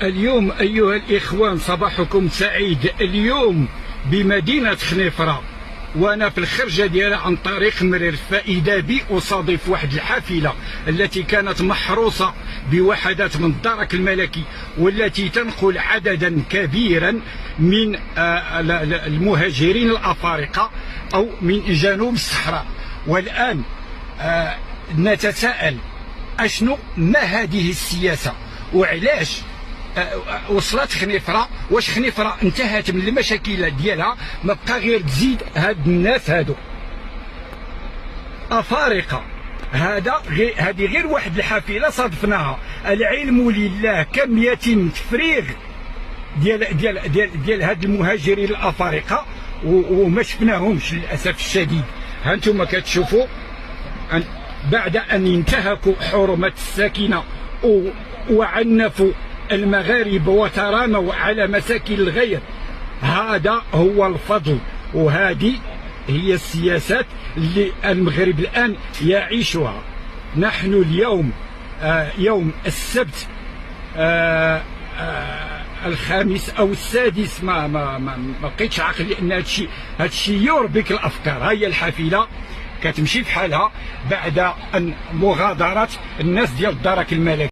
اليوم أيها الإخوان صباحكم سعيد. اليوم بمدينة خنيفرة وأنا في الخرجة ديالها عن طريق مرير، فإذا بي أصادف واحد الحافلة التي كانت محروسة بوحدات من الدرك الملكي والتي تنقل عددا كبيرا من المهاجرين الأفارقة أو من جنوب الصحراء. والآن نتساءل ما هذه السياسة وعلاش وصلت خنيفرة؟ واش خنيفرة انتهت من المشاكل ديالها؟ ما بقى غير تزيد هاد الناس هادو أفارقة. هذه غير واحد الحافلة صادفناها. العلم لله كم يتم تفريغ ديال هاد المهاجرين الأفارقة وما شفناهمش للأسف الشديد. ها انتم كتشوفوا بعد أن انتهكوا حرمة الساكنة وعنفوا المغاربة وتراموا على مساكن الغير. هذا هو الفضل، وهذه هي السياسات اللي المغرب الآن يعيشها. نحن اليوم يوم السبت الخامس أو السادس، ما بقيتش عاقل، لأن هادشي يربك الأفكار. هي الحافلة كتمشي في حالها بعد أن مغادرة الناس ديال الدرك الملكي.